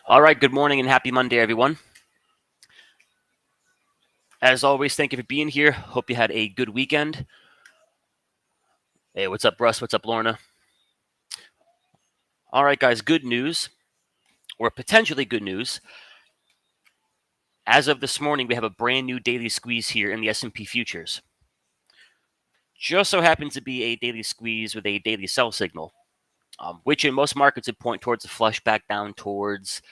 All right, good morning and happy Monday, everyone. As always, thank you for being here. Hope you had a good weekend. Hey, what's up, Russ? What's up, Lorna? All right, guys, good news, or potentially good news. As of this morning, we have a brand new daily squeeze here in the S&P futures. Just so happens to be a daily squeeze with a daily sell signal, which in most markets would point towards a flush back down towards,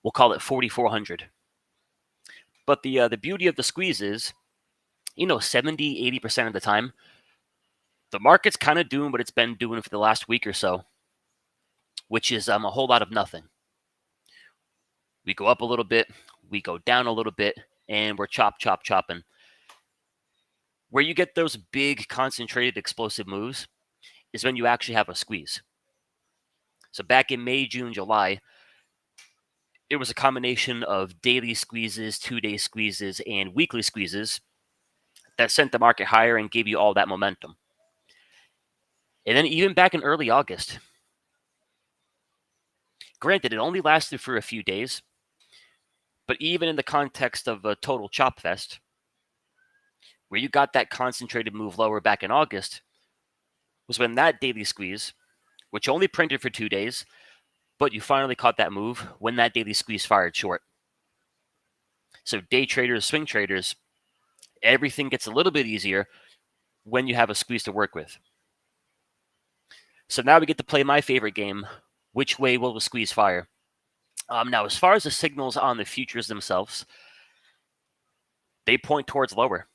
we'll call it 4,400. But the beauty of the squeeze is, 70, 80% of the time, the market's kind of doing what it's been doing for the last week or so, which is a whole lot of nothing. We go up a little bit, we go down a little bit, and we're chopping. Where you get those big, concentrated, explosive moves is when you actually have a squeeze. So back in May, June, July, it was a combination of daily squeezes, 2-day squeezes, and weekly squeezes that sent the market higher and gave you all that momentum. And then even back in early August, granted, it only lasted for a few days, but even in the context of a total chop fest, where you got that concentrated move lower back in August, was when that daily squeeze, which only printed for 2 days, but you finally caught that move when that daily squeeze fired short. So day traders, swing traders, everything gets a little bit easier when you have a squeeze to work with. So now we get to play my favorite game, which way will the squeeze fire? Now, as far as the signals on the futures themselves, they point towards lower.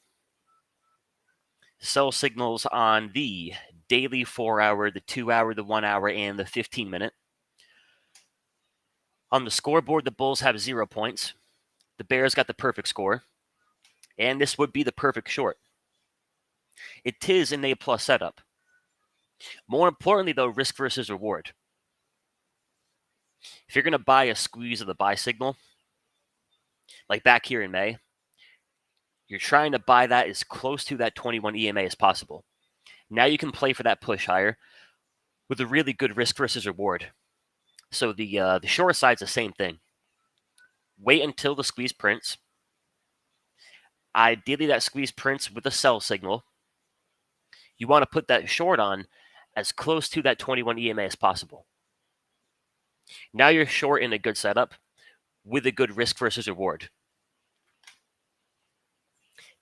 Sell signals on the daily 4-hour, the 2-hour, the 1-hour, and the 15-minute. On the scoreboard, the Bulls have 0 points. The Bears got the perfect score. And this would be the perfect short. It is an A+ setup. More importantly, though, risk versus reward. If you're going to buy a squeeze of the buy signal, like back here in May, you're trying to buy that as close to that 21 EMA as possible. Now you can play for that push higher with a really good risk versus reward. So the short side's the same thing. Wait until the squeeze prints. Ideally, that squeeze prints with a sell signal. You want to put that short on as close to that 21 EMA as possible. Now you're short in a good setup with a good risk versus reward.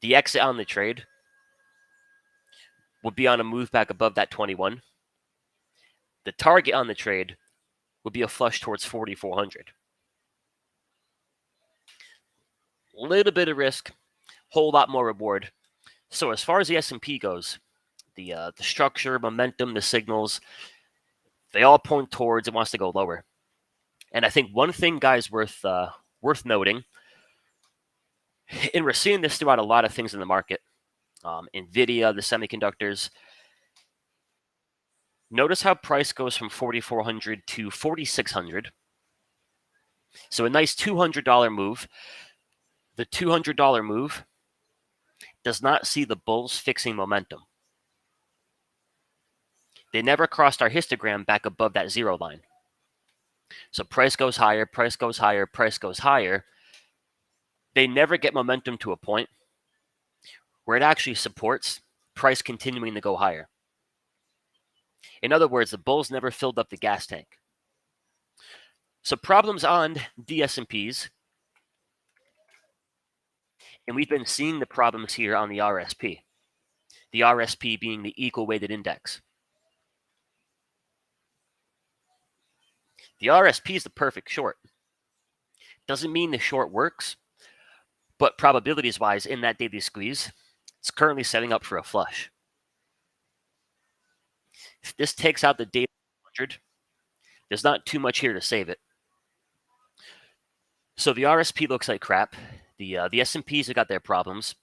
The exit on the trade would be on a move back above that 21. The target on the trade would be a flush towards 4,400. A little bit of risk, whole lot more reward. So as far as the S&P goes, the structure, momentum, the signals, they all point towards it wants to go lower. And I think one thing, guys, worth noting, and we're seeing this throughout a lot of things in the market, NVIDIA, the semiconductors. Notice how price goes from 4,400 to 4,600. So a nice $200 move. The $200 move does not see the bulls fixing momentum. They never crossed our histogram back above that 0 line. So price goes higher, price goes higher, price goes higher. They never get momentum to a point where it actually supports price continuing to go higher. In other words, the bulls never filled up the gas tank. So problems on the S&Ps, and we've been seeing the problems here on the RSP. The RSP being the equal weighted index. The RSP is the perfect short. Doesn't mean the short works, but probabilities wise in that daily squeeze, it's currently setting up for a flush. If this takes out the daily 100, there's not too much here to save it. So the RSP looks like crap. The S&Ps have got their problems.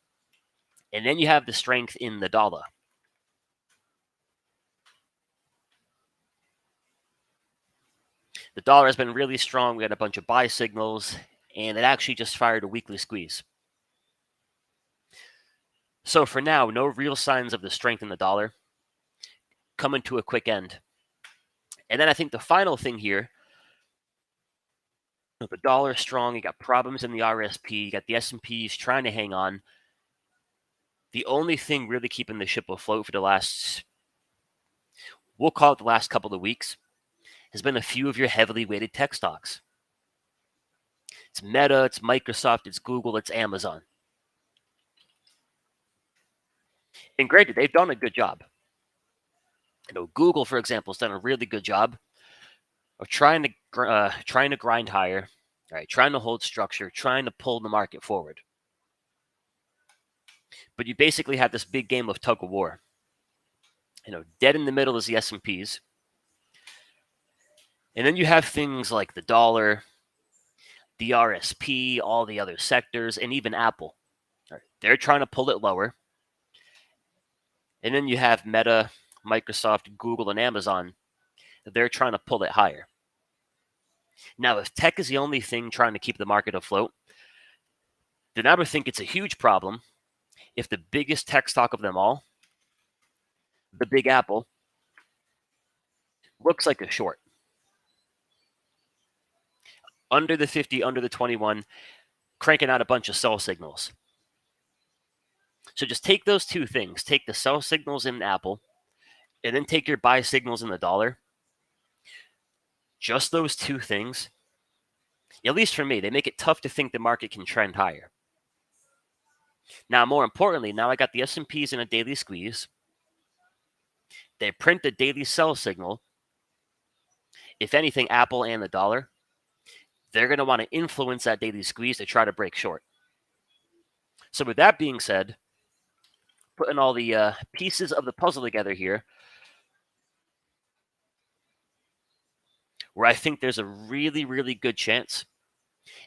And then you have the strength in the dollar. The dollar has been really strong. We had a bunch of buy signals, and it actually just fired a weekly squeeze. So for now, no real signs of the strength in the dollar. Coming to a quick end. And then I think the final thing here The dollar is strong. You got problems in the RSP. You got the S&Ps trying to hang on. The only thing really keeping the ship afloat for the last, we'll call it the last couple of weeks, has been a few of your heavily weighted tech stocks. It's Meta, it's Microsoft, it's Google, it's Amazon. And granted, they've done a good job. Google, for example, has done a really good job of trying to grind higher, right? Trying to hold structure, trying to pull the market forward. But you basically have this big game of tug of war. Dead in the middle is the S&Ps. And then you have things like the dollar, the RSP, all the other sectors, and even Apple. Right? They're trying to pull it lower. And then you have Meta, Microsoft, Google, and Amazon. They're trying to pull it higher. Now, if tech is the only thing trying to keep the market afloat, then I would think it's a huge problem if the biggest tech stock of them all, the Big Apple, looks like a short. Under the 50, under the 21, cranking out a bunch of sell signals. So just take those two things. Take the sell signals in Apple, and then take your buy signals in the dollar. Just those two things, at least for me, they make it tough to think the market can trend higher. Now, more importantly, now I got the S&Ps in a daily squeeze. They print the daily sell signal. If anything, Apple and the dollar, they're going to want to influence that daily squeeze to try to break short. So with that being said, putting all the pieces of the puzzle together here, where I think there's a really, really good chance.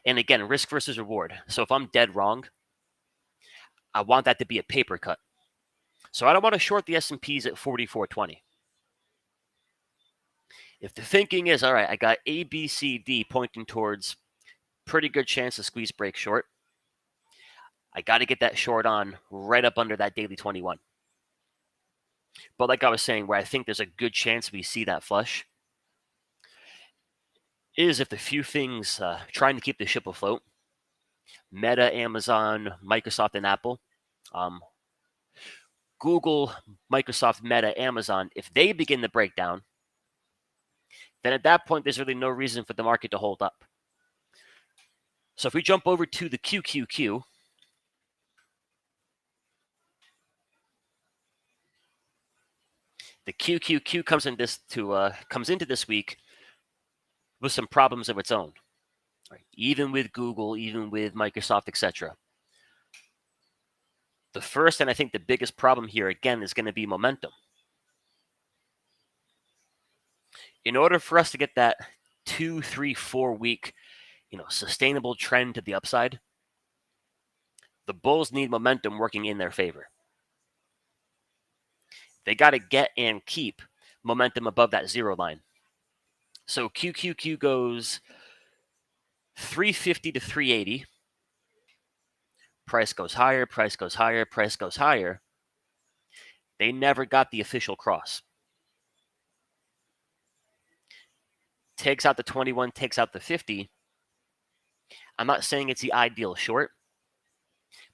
And again, risk versus reward. So if I'm dead wrong, I want that to be a paper cut. So I don't want to short the S&Ps at 44.20. If the thinking is, all right, I got A, B, C, D pointing towards pretty good chance to squeeze break short, I got to get that short on right up under that daily 21. But like I was saying, where I think there's a good chance we see that flush is if the few things trying to keep the ship afloat, Meta, Amazon, Microsoft, and Apple, Google, Microsoft, Meta, Amazon, if they begin to break down, then at that point, there's really no reason for the market to hold up. So if we jump over to the QQQ, the QQQ comes into this week with some problems of its own, right? Even with Google, even with Microsoft, etc. The first and I think the biggest problem here, again, is going to be momentum. In order for us to get that 2, 3, 4 week, sustainable trend to the upside, the bulls need momentum working in their favor. They got to get and keep momentum above that zero line. So QQQ goes 350 to 380. Price goes higher, price goes higher, price goes higher. They never got the official cross. Takes out the 21, takes out the 50. I'm not saying it's the ideal short,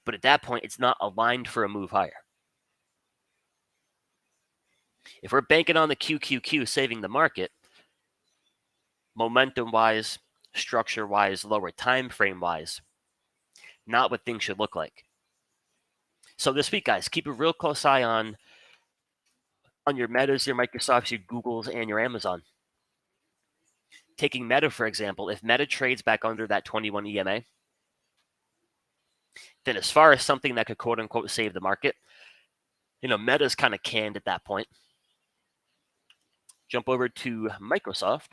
but at that point, it's not aligned for a move higher. If we're banking on the QQQ saving the market, momentum-wise, structure-wise, lower time frame-wise, not what things should look like. So this week, guys, keep a real close eye on your Metas, your Microsofts, your Googles, and your Amazon. Taking Meta, for example, if Meta trades back under that 21 EMA, then as far as something that could quote-unquote save the market, Meta's kind of canned at that point. Jump over to Microsoft.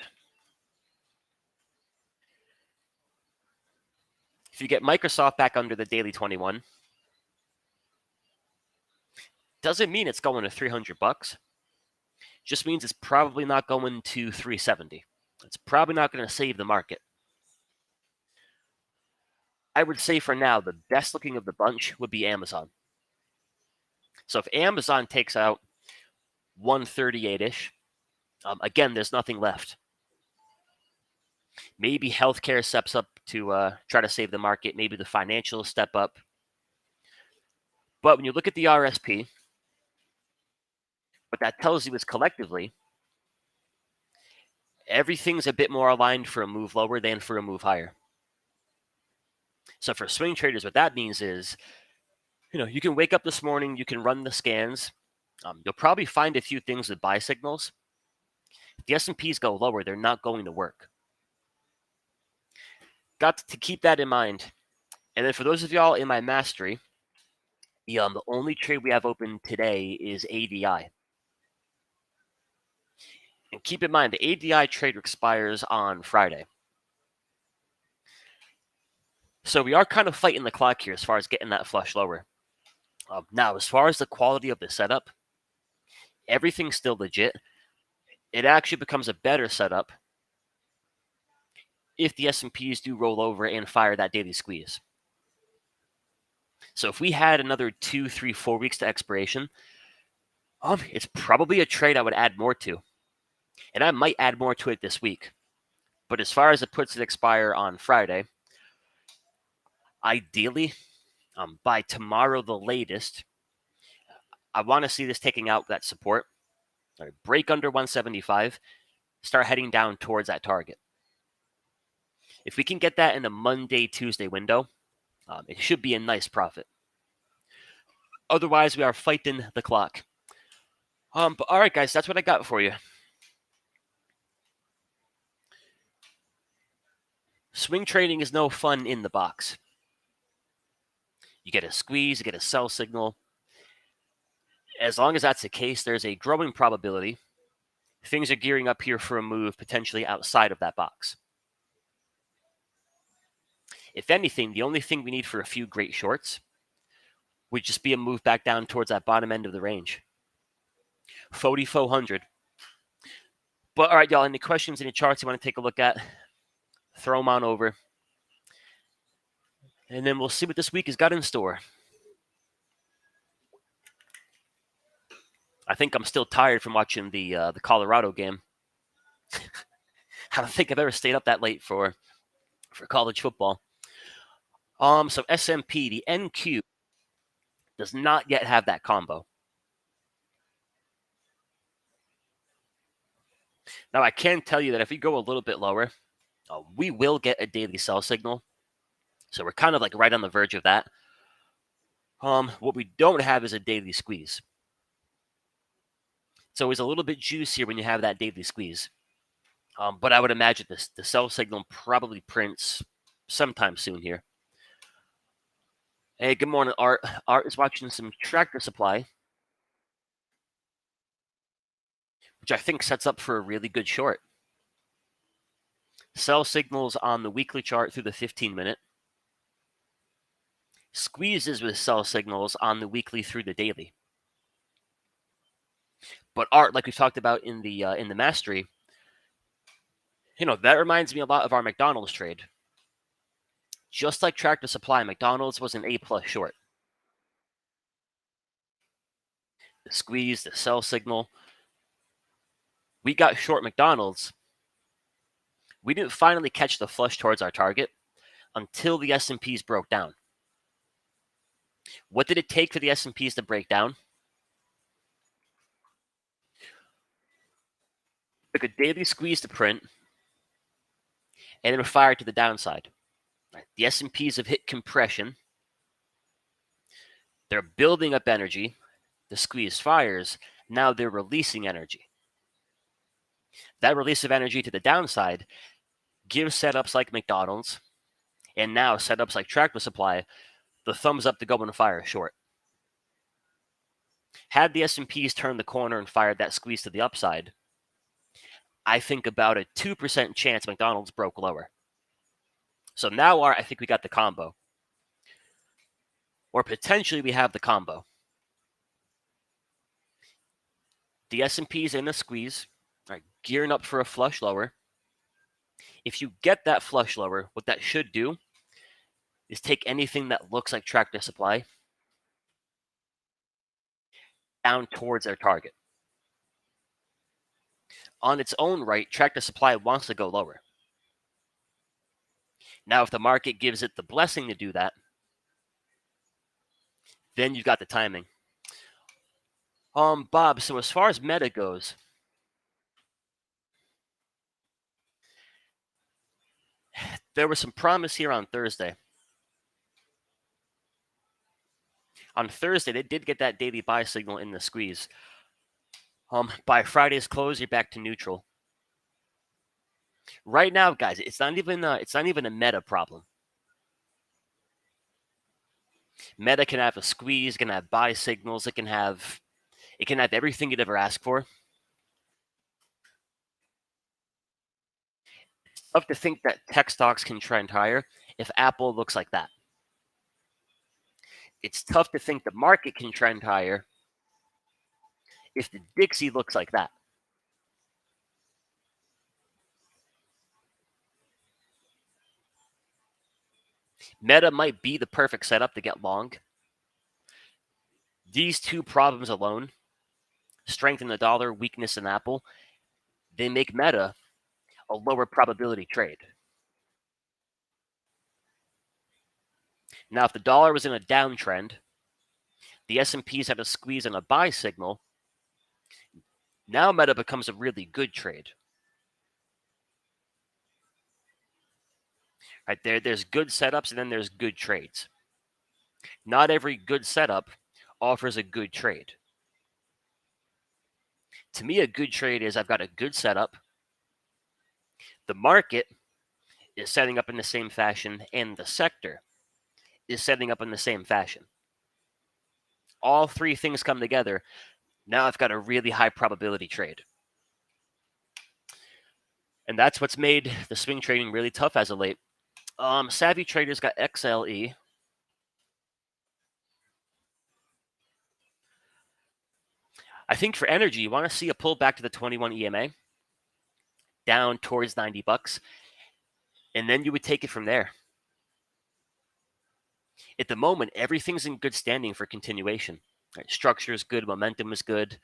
If you get Microsoft back under the daily 21, doesn't mean it's going to $300. Just means it's probably not going to 370. It's probably not going to save the market. I would say for now, the best looking of the bunch would be Amazon. So if Amazon takes out 138-ish, again, there's nothing left. Maybe healthcare steps up to try to save the market. Maybe the financials step up. But when you look at the RSP, what that tells you is collectively, everything's a bit more aligned for a move lower than for a move higher. So for swing traders, what that means is, you can wake up this morning, you can run the scans. You'll probably find a few things with buy signals. If the S&Ps go lower, they're not going to work. Got to keep that in mind. And then for those of y'all in my mastery, the only trade we have open today is ADI. And keep in mind, the ADI trade expires on Friday. So we are kind of fighting the clock here as far as getting that flush lower. Now, as far as the quality of the setup, everything's still legit. It actually becomes a better setup if the S&Ps do roll over and fire that daily squeeze. So if we had another 2, 3, 4 weeks to expiration, it's probably a trade I would add more to. And I might add more to it this week. But as far as it puts it expire on Friday, ideally, by tomorrow the latest, I want to see this taking out that support. Break under 175, start heading down towards that target. If we can get that in the Monday, Tuesday window, it should be a nice profit. Otherwise, we are fighting the clock. But all right, guys, that's what I got for you. Swing trading is no fun in the box. You get a squeeze, you get a sell signal. As long as that's the case, there's a growing probability things are gearing up here for a move potentially outside of that box. If anything, the only thing we need for a few great shorts would just be a move back down towards that bottom end of the range. 4,400. But all right, y'all, any questions, any charts you want to take a look at, throw them on over. And then we'll see what this week has got in store. I think I'm still tired from watching the Colorado game. I don't think I've ever stayed up that late for college football. So SMP, the NQ, does not yet have that combo. Now, I can tell you that if we go a little bit lower, we will get a daily sell signal. So we're kind of like right on the verge of that. What we don't have is a daily squeeze. It's always a little bit juicier when you have that daily squeeze. But I would imagine the sell signal probably prints sometime soon here. Hey, good morning, Art. Art is watching some Tractor Supply, which I think sets up for a really good short. Sell signals on the weekly chart through the 15-minute. Squeezes with sell signals on the weekly through the daily. But Art, like we've talked about in the mastery, that reminds me a lot of our McDonald's trade. Just like Tractor Supply, McDonald's was an A+ short. The squeeze, the sell signal. We got short McDonald's. We didn't finally catch the flush towards our target until the S&Ps broke down. What did it take for the S&Ps to break down? Took a daily squeeze to print, and then fired to the downside. The S&Ps have hit compression. They're building up energy. The squeeze fires. Now they're releasing energy. That release of energy to the downside gives setups like McDonald's and now setups like Tractor Supply the thumbs up to go and fire short. Had the S&Ps turned the corner and fired that squeeze to the upside, I think about a 2% chance McDonald's broke lower. So now I think we got the combo. Or potentially we have the combo. The S&Ps in a squeeze, gearing up for a flush lower. If you get that flush lower, what that should do is take anything that looks like Tractor Supply down towards their target. On its own right, Tractor Supply wants to go lower. Now, if the market gives it the blessing to do that, then you've got the timing. Bob, so as far as Meta goes, there was some promise here on Thursday. On Thursday, they did get that daily buy signal in the squeeze. By Friday's close, you're back to neutral. Right now, guys, it's not even a Meta problem. Meta can have a squeeze, it can have buy signals, it can have everything you'd ever ask for. It's tough to think that tech stocks can trend higher if Apple looks like that. It's tough to think the market can trend higher if the Dixie looks like that. Meta might be the perfect setup to get long. These two problems alone, strength in the dollar, weakness in Apple, they make Meta a lower probability trade. Now, if the dollar was in a downtrend, the S&Ps had a squeeze and a buy signal, now Meta becomes a really good trade. Right there's good setups and then there's good trades. Not every good setup offers a good trade. To me, a good trade is I've got a good setup. The market is setting up in the same fashion, and the sector is setting up in the same fashion. All three things come together. Now I've got a really high probability trade. And that's what's made the swing trading really tough as of late. Savvy traders got XLE. I think for energy, you want to see a pull back to the 21 EMA, down towards 90 bucks, and then you would take it from there. At the moment, everything's in good standing for continuation. Right? Structure is good, momentum is good.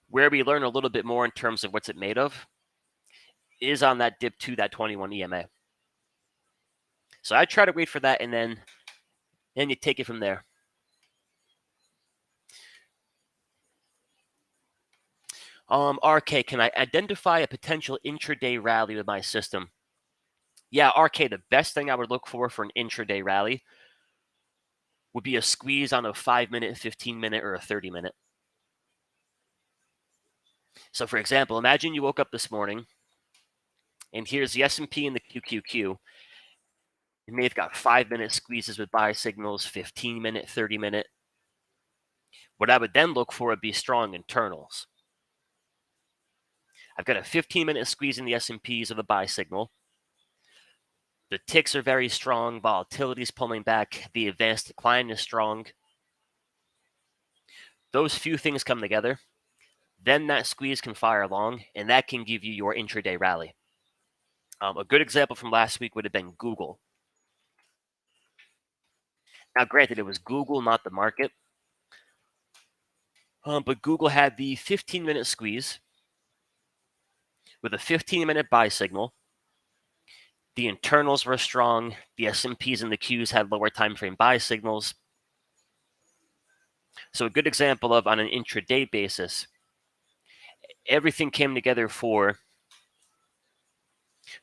Where we learn a little bit more in terms of what's it made of is on that dip to that 21 EMA. So I try to wait for that, and then you take it from there. RK, can I identify a potential intraday rally with my system? Yeah, RK, the best thing I would look for an intraday rally would be a squeeze on a 5-minute, 15-minute, or a 30-minute. So, for example, imagine you woke up this morning, and here's the S&P and the QQQ. You may have got 5-minute squeezes with buy signals, 15-minute, 30-minute. What I would then look for would be strong internals. I've got a 15-minute squeeze in the S&Ps of a buy signal. The ticks are very strong. Volatility is pulling back. The advanced decline is strong. Those few things come together. Then that squeeze can fire long, and that can give you your intraday rally. A good example from last week would have been Google. Now, granted, it was Google, not the market. But Google had the 15-minute squeeze with a 15-minute buy signal. The internals were strong. The S&Ps and the Qs had lower time frame buy signals. So a good example of on an intraday basis, everything came together for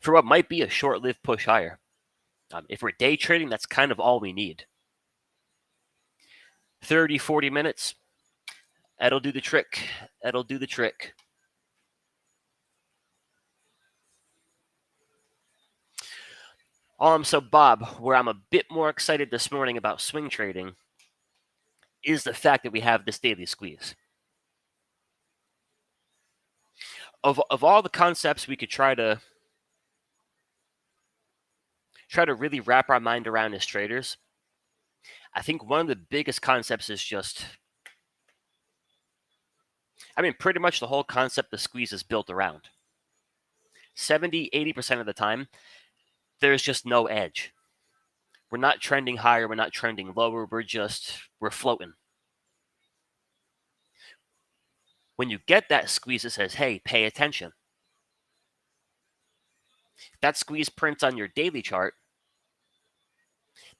what might be a short-lived push higher. If we're day trading, that's kind of all we need. 30, 40 minutes, that'll do the trick. That'll do the trick. So Bob, where I'm a bit more excited this morning about swing trading is the fact that we have this daily squeeze. Of all the concepts we could try to really wrap our mind around as traders, I think one of the biggest concepts is just, pretty much the whole concept the squeeze is built around. 70, 80% of the time, there's just no edge. We're not trending higher, we're not trending lower, we're floating. When you get that squeeze, it says, hey, pay attention. If that squeeze prints on your daily chart,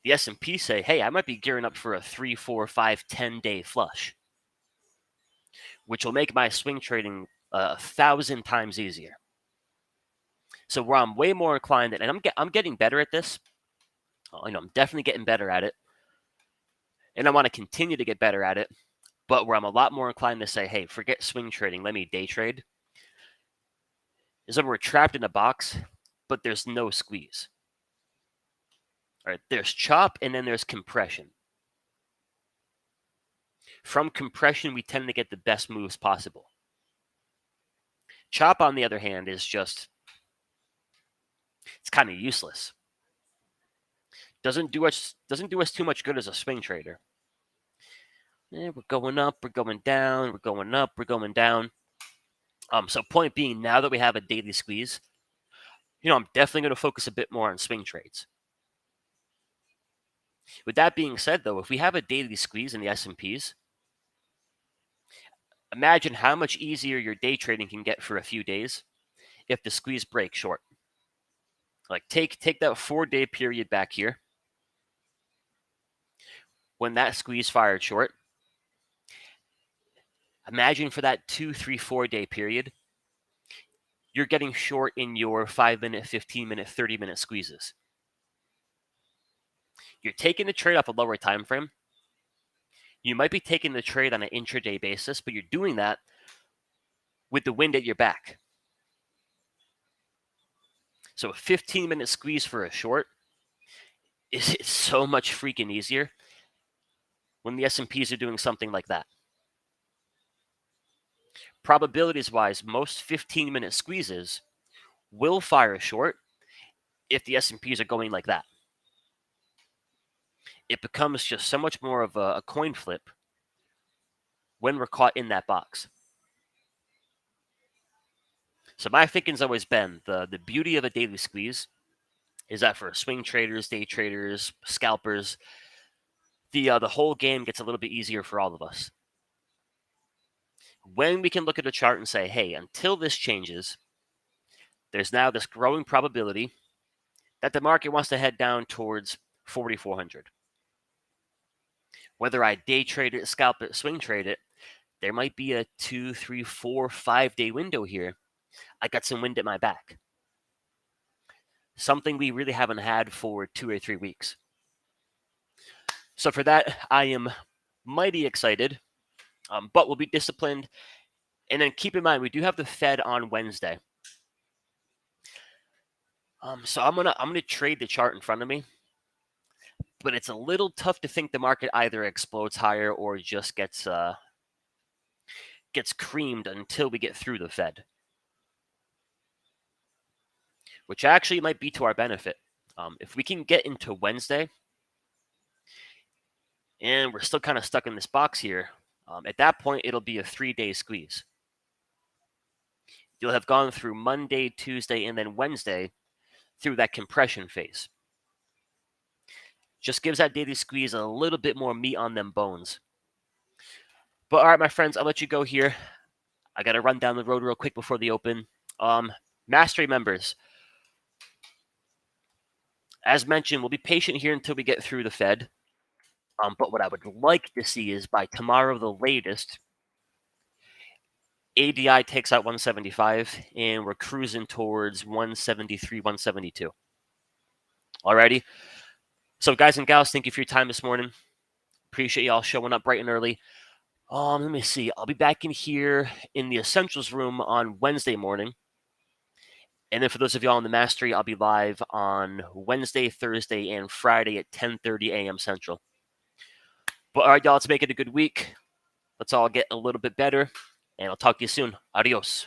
the S&P say, hey, I might be gearing up for a 3, 4, 5, 10-day flush, which will make my swing trading 1,000 times easier. So where I'm way more inclined, and I'm getting better at this. I'm definitely getting better at it, and I want to continue to get better at it. But where I'm a lot more inclined to say, hey, forget swing trading, let me day trade, is when we're trapped in a box, but there's no squeeze. All right, there's chop, and then there's compression. From compression, we tend to get the best moves possible. Chop, on the other hand, is just, it's kind of useless. Doesn't do us too much good as a swing trader. We're going up, we're going down, we're going up, we're going down. So point being, now that we have a daily squeeze, I'm definitely going to focus a bit more on swing trades. With that being said, though, if we have a daily squeeze in the S&Ps, imagine how much easier your day trading can get for a few days if the squeeze breaks short. Like take that 4-day period back here. When that squeeze fired short, imagine for that 2, 3, 4-day period, you're getting short in your 5-minute, 15-minute, 30-minute squeezes. You're taking the trade off a lower time frame. You might be taking the trade on an intraday basis, but you're doing that with the wind at your back. So a 15-minute squeeze for a short is so much freaking easier when the S&Ps are doing something like that. Probabilities-wise, most 15-minute squeezes will fire short if the S&Ps are going like that. It becomes just so much more of a coin flip when we're caught in that box. So my thinking's always been the beauty of a daily squeeze is that for swing traders, day traders, scalpers, the whole game gets a little bit easier for all of us. When we can look at a chart and say, hey, until this changes, there's now this growing probability that the market wants to head down towards 4,400. Whether I day trade it, scalp it, swing trade it, there might be a 2, 3, 4, 5-day window here. I got some wind at my back. Something we really haven't had for 2 or 3 weeks. So for that, I am mighty excited, but we'll be disciplined. And then keep in mind, we do have the Fed on Wednesday. So I'm gonna trade the chart in front of me, but it's a little tough to think the market either explodes higher or just gets creamed until we get through the Fed, which actually might be to our benefit. If we can get into Wednesday and we're still kind of stuck in this box here, at that point, it'll be a 3-day squeeze. You'll have gone through Monday, Tuesday, and then Wednesday through that compression phase. Just gives that daily squeeze a little bit more meat on them bones. But all right, my friends, I'll let you go here. I got to run down the road real quick before the open. Mastery members, as mentioned, we'll be patient here until we get through the Fed. But what I would like to see is by tomorrow, the latest, ADI takes out 175, and we're cruising towards 173, 172. Alrighty. So, guys and gals, thank you for your time this morning. Appreciate y'all showing up bright and early. Let me see. I'll be back in here in the Essentials room on Wednesday morning. And then for those of y'all in the Mastery, I'll be live on Wednesday, Thursday, and Friday at 10:30 a.m. Central. But all right, y'all, let's make it a good week. Let's all get a little bit better, and I'll talk to you soon. Adios.